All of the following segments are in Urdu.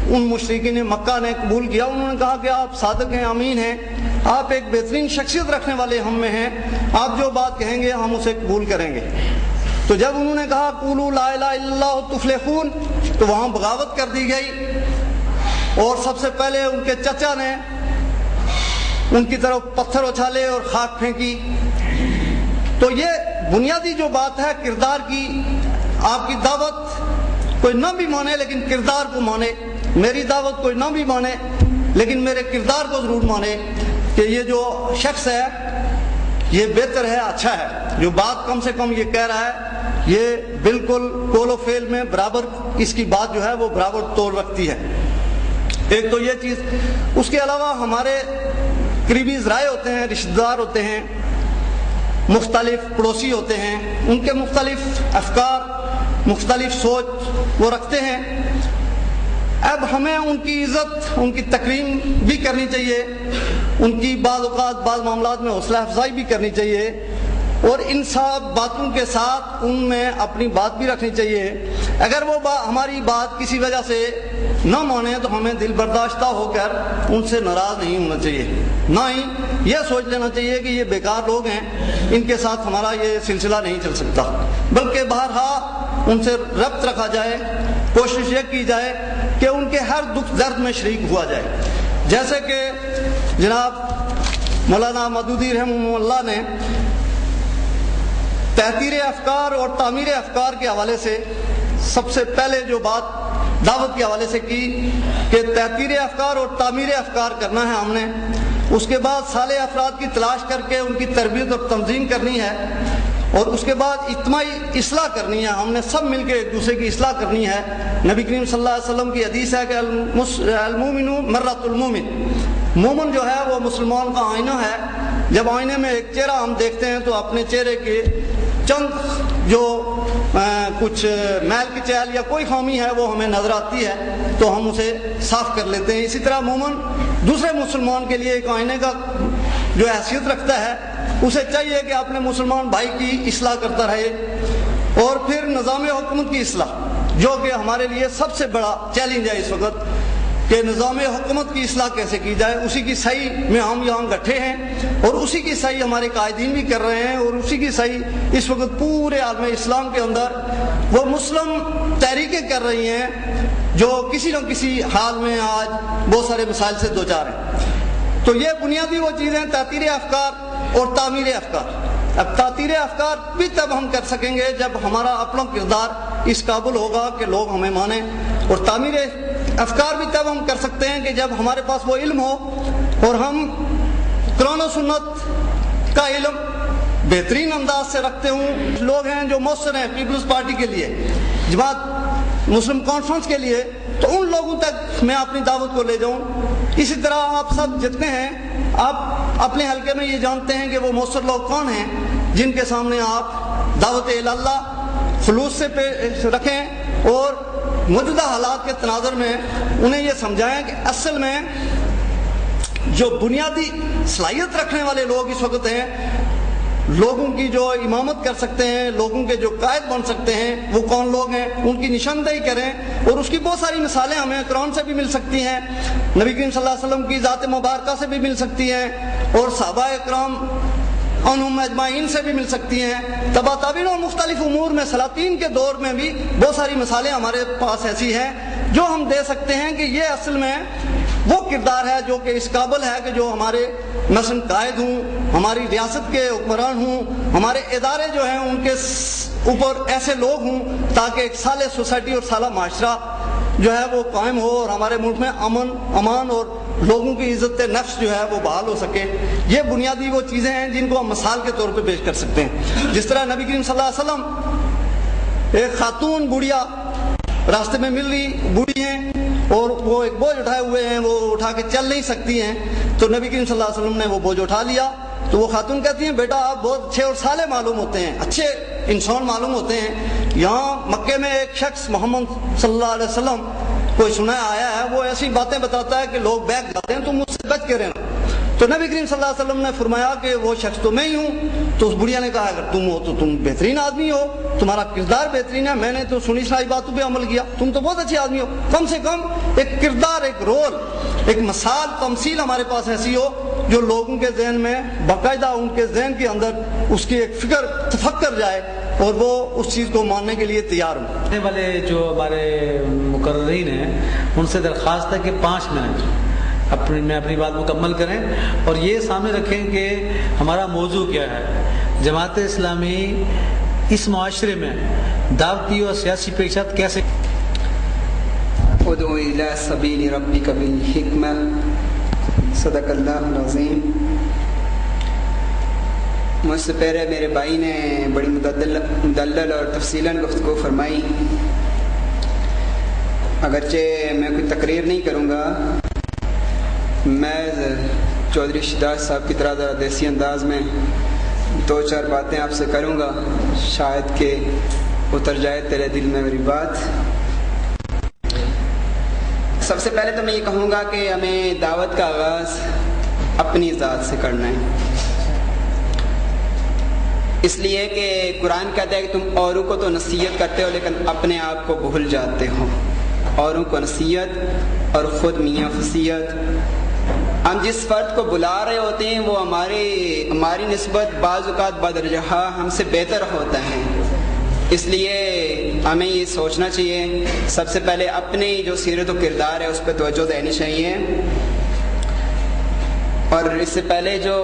ان مشرکین مکہ نے قبول کیا. انہوں نے کہا کہ آپ صادق ہیں، امین ہیں، آپ ایک بہترین شخصیت رکھنے والے ہم میں ہیں، آپ جو بات کہیں گے ہم اسے قبول کریں گے. تو جب انہوں نے کہا قولوا لا الہ الا اللہ تفلحون، تو وہاں بغاوت کر دی گئی، اور سب سے پہلے ان کے چچا نے ان کی طرف پتھر اچھالے اور خاک پھینکی. تو یہ بنیادی جو بات ہے کردار کی، آپ کی دعوت کوئی نہ بھی مانے لیکن کردار کو مانے، میری دعوت کوئی نہ بھی مانے لیکن میرے کردار کو ضرور مانے کہ یہ جو شخص ہے یہ بہتر ہے، اچھا ہے، جو بات کم سے کم یہ کہہ رہا ہے یہ بالکل قول و فعل میں برابر، اس کی بات جو ہے وہ برابر تول رکھتی ہے. ایک تو یہ چیز. اس کے علاوہ ہمارے قریبی ذرائع ہوتے ہیں، رشتہ دار ہوتے ہیں، مختلف پڑوسی ہوتے ہیں، ان کے مختلف افکار، مختلف سوچ وہ رکھتے ہیں. اب ہمیں ان کی عزت، ان کی تکریم بھی کرنی چاہیے، ان کی بعض اوقات بعض معاملات میں حوصلہ افزائی بھی کرنی چاہیے، اور ان سب باتوں کے ساتھ ان میں اپنی بات بھی رکھنی چاہیے. اگر وہ ہماری بات کسی وجہ سے نہ مانے تو ہمیں دل برداشتہ ہو کر ان سے ناراض نہیں ہونا چاہیے، نہ ہی یہ سوچ لینا چاہیے کہ یہ بیکار لوگ ہیں، ان کے ساتھ ہمارا یہ سلسلہ نہیں چل سکتا، بلکہ بہرحال ان سے ربط رکھا جائے، کوشش یہ کی جائے کہ ان کے ہر دکھ درد میں شریک ہوا جائے. جیسے کہ جناب مولانا مودودی رحمہ اللہ نے تحقیر افکار اور تعمیر افکار کے حوالے سے سب سے پہلے جو بات دعوت کے حوالے سے کی کہ تحقیر افکار اور تعمیر افکار کرنا ہے ہم نے. اس کے بعد صالح افراد کی تلاش کر کے ان کی تربیت اور تنظیم کرنی ہے، اور اس کے بعد اجتماعی اصلاح کرنی ہے. ہم نے سب مل کے ایک دوسرے کی اصلاح کرنی ہے. نبی کریم صلی اللہ علیہ وسلم کی حدیث ہے کہ المومن مرۃ المومن، مومن جو ہے وہ مسلمان کا آئینہ ہے. جب آئینے میں ایک چہرہ ہم دیکھتے ہیں تو اپنے چہرے کے چند جو کچھ میل کی چال یا کوئی خامی ہے وہ ہمیں نظر آتی ہے تو ہم اسے صاف کر لیتے ہیں. اسی طرح مومن دوسرے مسلمان کے لیے ایک آئینے کا جو حیثیت رکھتا ہے، اسے چاہیے کہ اپنے مسلمان بھائی کی اصلاح کرتا رہے. اور پھر نظام حکومت کی اصلاح، جو کہ ہمارے لیے سب سے بڑا چیلنج ہے اس وقت کہ نظام حکومت کی اصلاح کیسے کی جائے. اسی کی صحیح میں ہم یہاں گٹھے ہیں، اور اسی کی صحیح ہمارے قائدین بھی کر رہے ہیں، اور اسی کی صحیح اس وقت پورے عالم اسلام کے اندر وہ مسلم تحریکیں کر رہی ہیں جو کسی نہ کسی حال میں آج بہت سارے مسائل سے دوچار ہیں. تو یہ بنیادی وہ چیزیں تحقیر افکار اور تعمیر افکار. اب تعطیر افکار بھی تب ہم کر سکیں گے جب ہمارا اپنا کردار اس قابل ہوگا کہ لوگ ہمیں مانیں، اور تعمیر افکار بھی تب ہم کر سکتے ہیں کہ جب ہمارے پاس وہ علم ہو اور ہم قرآن و سنت کا علم بہترین انداز سے رکھتے ہوں. لوگ ہیں جو مؤثر ہیں پیپلز پارٹی کے لیے، جماعت مسلم کانفرنس کے لیے، تو ان لوگوں تک میں اپنی دعوت کو لے جاؤں. اسی طرح آپ سب جتنے ہیں، آپ اپنے حلقے میں یہ جانتے ہیں کہ وہ مؤثر لوگ کون ہیں جن کے سامنے آپ دعوت اللہ خلوص سے پیش رکھیں، اور موجودہ حالات کے تناظر میں انہیں یہ سمجھائیں کہ اصل میں جو بنیادی صلاحیت رکھنے والے لوگ اس وقت ہیں، لوگوں کی جو امامت کر سکتے ہیں، لوگوں کے جو قائد بن سکتے ہیں، وہ کون لوگ ہیں، ان کی نشاندہی کریں. اور اس کی بہت ساری مثالیں ہمیں قرآن سے بھی مل سکتی ہیں، نبی کریم صلی اللہ علیہ وسلم کی ذات مبارکہ سے بھی مل سکتی ہیں، اور صحابہ کرام عنہم اجمعین سے بھی مل سکتی ہیں. تبا تابعین اور مختلف امور میں سلاطین کے دور میں بھی بہت ساری مثالیں ہمارے پاس ایسی ہیں جو ہم دے سکتے ہیں کہ یہ اصل میں وہ کردار ہے جو کہ اس قابل ہے کہ جو ہمارے مثلا قائد ہوں، ہماری ریاست کے حکمران ہوں، ہمارے ادارے جو ہیں ان کے اوپر ایسے لوگ ہوں تاکہ ایک صالح سوسائٹی اور صالح معاشرہ جو ہے وہ قائم ہو، اور ہمارے ملک میں امن امان اور لوگوں کی عزت نفس جو ہے وہ بحال ہو سکے. یہ بنیادی وہ چیزیں ہیں جن کو ہم مثال کے طور پہ پیش کر سکتے ہیں. جس طرح نبی کریم صلی اللہ علیہ وسلم ایک خاتون بوڑھیا راستے میں مل رہی، بوڑھی ہیں اور وہ ایک بوجھ اٹھائے ہوئے ہیں، وہ اٹھا کے چل نہیں سکتی ہیں، تو نبی کریم صلی اللہ علیہ وسلم نے وہ بوجھ اٹھا لیا. تو وہ خاتون کہتی ہیں بیٹا آپ بہت اچھے اور صالح معلوم ہوتے ہیں، اچھے انسان معلوم ہوتے ہیں. یہاں مکے میں ایک شخص محمد صلی اللہ علیہ وسلم کوئی سنا آیا ہے، وہ ایسی باتیں بتاتا ہے کہ لوگ بیٹھ جاتے ہیں، تم مجھ سے بچ کے رہنا. تو نبی کریم صلی اللہ علیہ وسلم نے فرمایا کہ وہ شخص تو میں ہی ہوں. تو اس بڑھیا نے کہا اگر تم ہو تو تم بہترین آدمی ہو, تمہارا کردار بہترین ہے, میں نے تو سنی سنائی باتوں پہ عمل کیا, تم تو بہت اچھے آدمی ہو. کم سے کم ایک کردار, ایک رول, ایک مثال, تمثیل ہمارے پاس ایسی ہو جو لوگوں کے ذہن میں باقاعدہ ان کے ذہن کے اندر اس کی ایک فکر تفکر جائے اور وہ اس چیز کو ماننے کے لیے تیار ہوں. آنے والے جو ہمارے مقررین ہیں ان سے درخواست ہے کہ 5 منٹ میں اپنی بات مکمل کریں اور یہ سامنے رکھیں کہ ہمارا موضوع کیا ہے. جماعت اسلامی اس معاشرے میں دعوتی اور سیاسی پیشات کیسے ادعو الی سبیل ربک بالحکمہ صدق اللہ العظیم. مجھ سے پہلے میرے بھائی نے بڑی مدلل اور تفصیلاً گفتگو فرمائی. اگرچہ میں کوئی تقریر نہیں کروں گا, میں چودھری شہداد صاحب کی طرح ذرا دیسی انداز میں 2-4 باتیں آپ سے کروں گا, شاید کہ اتر جائے تیرے دل میں میری بات. سب سے پہلے تو میں یہ کہوں گا کہ ہمیں دعوت کا آغاز اپنی ذات سے کرنا ہے, اس لیے کہ قرآن کہتا ہے کہ تم اوروں کو تو نصیحت کرتے ہو لیکن اپنے آپ کو بھول جاتے ہو. اوروں کو نصیحت اور خود میاں فصیحت. ہم جس فرد کو بلا رہے ہوتے ہیں وہ ہماری نسبت بعض اوقات بدرجہ ہم سے بہتر ہوتا ہے, اس لیے ہمیں یہ سوچنا چاہیے سب سے پہلے اپنے جو سیرت و کردار ہے اس پہ توجہ دینی چاہیے. اور اس سے پہلے جو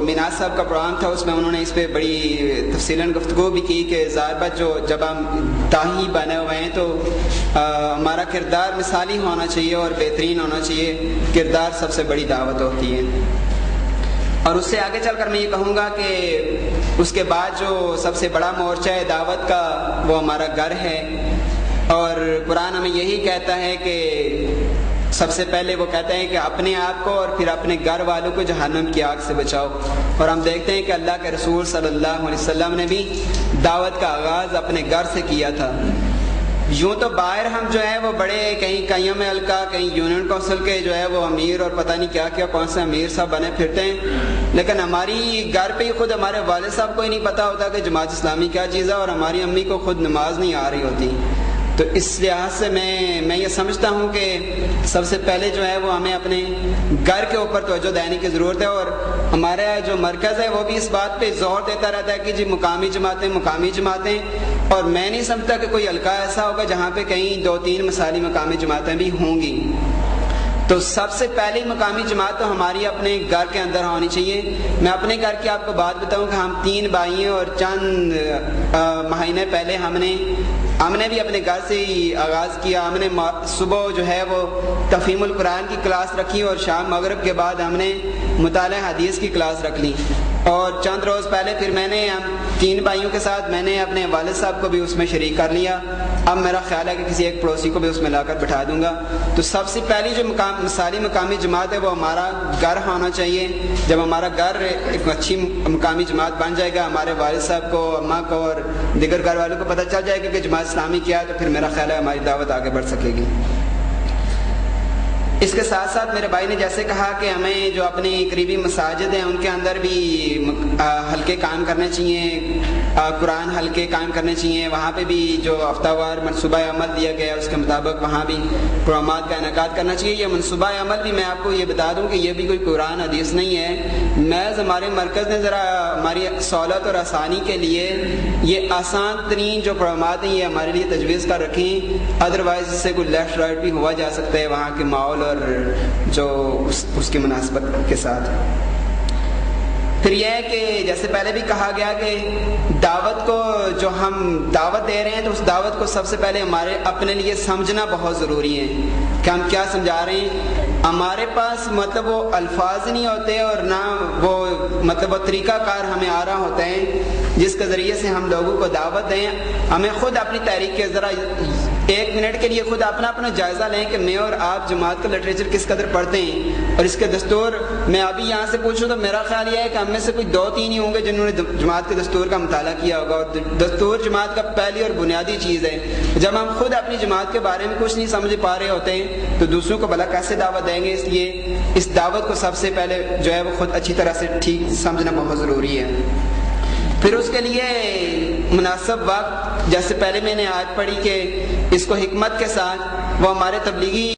مناز صاحب کا پروگرام تھا اس میں انہوں نے اس پہ بڑی تفصیلاً گفتگو بھی کی کہ ظاہر بات جب ہم داعی بنے ہوئے ہیں تو ہمارا کردار مثالی ہونا چاہیے اور بہترین ہونا چاہیے. کردار سب سے بڑی دعوت ہوتی ہے. اور اس سے آگے چل کر میں یہ کہوں گا کہ اس کے بعد جو سب سے بڑا مورچہ ہے دعوت کا وہ ہمارا گھر ہے. اور قرآن ہمیں یہی کہتا ہے کہ سب سے پہلے وہ کہتے ہیں کہ اپنے آپ کو اور پھر اپنے گھر والوں کو جہنم کی آگ سے بچاؤ. اور ہم دیکھتے ہیں کہ اللہ کے رسول صلی اللہ علیہ وسلم نے بھی دعوت کا آغاز اپنے گھر سے کیا تھا. یوں تو باہر ہم جو ہے وہ بڑے کہیں قیم حلقہ, کہیں یونین کونسل کے جو ہے وہ امیر اور پتہ نہیں کیا کیا کون سے امیر صاحب بنے پھرتے ہیں, لیکن ہماری گھر پہ ہی خود ہمارے والد صاحب کو ہی نہیں پتہ ہوتا کہ جماعت اسلامی کیا چیز ہے, اور ہماری امی کو خود نماز نہیں آ رہی ہوتی. تو اس لحاظ سے میں یہ سمجھتا ہوں کہ سب سے پہلے جو ہے وہ ہمیں اپنے گھر کے اوپر توجہ دینے کی ضرورت ہے. اور ہمارا جو مرکز ہے وہ بھی اس بات پہ زور دیتا رہتا ہے کہ جی مقامی جماعتیں, اور میں نہیں سمجھتا کہ کوئی حلقہ ایسا ہوگا جہاں پہ کہیں 2-3 مثالی مقامی جماعتیں بھی ہوں گی. تو سب سے پہلے مقامی جماعت تو ہماری اپنے گھر کے اندر ہونی چاہیے. میں اپنے گھر کی آپ کو بات بتاؤں کہ ہم 3 بھائی ہیں اور چند مہینے پہلے ہم نے بھی اپنے گھر سے ہی آغاز کیا. ہم نے صبح جو ہے وہ تفہیم القرآن کی کلاس رکھی اور شام مغرب کے بعد ہم نے مطالعہ حدیث کی کلاس رکھ لی. اور چند روز پہلے پھر میں نے 3 بھائیوں کے ساتھ میں نے اپنے والد صاحب کو بھی اس میں شریک کر لیا. اب میرا خیال ہے کہ کسی ایک پڑوسی کو بھی اس میں لا کر بٹھا دوں گا. تو سب سے پہلی جو مثالی مقامی جماعت ہے وہ ہمارا گھر ہونا چاہیے. جب ہمارا گھر ایک اچھی مقامی جماعت بن جائے گا, ہمارے والد صاحب کو, اماں کو اور دیگر گھر والوں کو پتہ چل جائے گا کہ جماعت اسلامی کیا ہے, تو پھر میرا خیال ہے ہماری دعوت آگے بڑھ سکے گی. اس کے ساتھ ساتھ میرے بھائی نے جیسے کہا کہ ہمیں جو اپنی قریبی مساجد ہیں ان کے اندر بھی حلقے قائم کرنے چاہیے, قرآن حلقے قائم کرنے چاہیے. وہاں پہ بھی جو ہفتہ وار منصوبہ عمل دیا گیا اس کے مطابق وہاں بھی پروگرامات کا انعقاد کرنا چاہیے. یہ منصوبہ عمل بھی میں آپ کو یہ بتا دوں کہ یہ بھی کوئی قرآن حدیث نہیں ہے, محض ہمارے مرکز نے ذرا ہماری سہولت اور آسانی کے لیے یہ آسان ترین جو پروگرامات ہیں یہ ہمارے لیے تجویز کر رکھیں. ادروائز اس سے کوئی لیفٹ رائٹ بھی ہوا جا سکتا ہے وہاں کے ماحول اور جو اس کی مناسبت کے ساتھ. پھر یہ ہے کہ جیسے پہلے بھی کہا گیا کہ دعوت کو جو ہم دعوت دے رہے ہیں تو اس دعوت کو سب سے پہلے ہمارے اپنے لیے سمجھنا بہت ضروری ہے کہ ہم کیا سمجھا رہے ہیں. ہمارے پاس مطلب وہ الفاظ نہیں ہوتے اور نہ وہ مطلب وہ طریقہ کار ہمیں آ رہا ہوتا ہے جس کے ذریعے سے ہم لوگوں کو دعوت دیں. ہمیں خود اپنی تحریک کے ذرا ایک منٹ کے لیے خود اپنا جائزہ لیں کہ میں اور آپ جماعت کا لٹریچر کس قدر پڑھتے ہیں اور اس کے دستور. میں ابھی یہاں سے پوچھوں تو میرا خیال یہ ہے کہ ہم میں سے کوئی 2-3 ہی ہوں گے جنہوں نے جماعت کے دستور کا مطالعہ کیا ہوگا. اور دستور جماعت کا پہلی اور بنیادی چیز ہے. جب ہم خود اپنی جماعت کے بارے میں کچھ نہیں سمجھ پا رہے ہوتے ہیں تو دوسروں کو بھلا کیسے دعوت دیں گے؟ اس لیے اس دعوت کو سب سے پہلے جو ہے وہ خود اچھی طرح سے ٹھیک سمجھنا بہت ضروری ہے. پھر اس کے لیے مناسب وقت، جیسے پہلے میں نے آیت پڑھی کہ اس کو حکمت کے ساتھ وہ ہمارے تبلیغی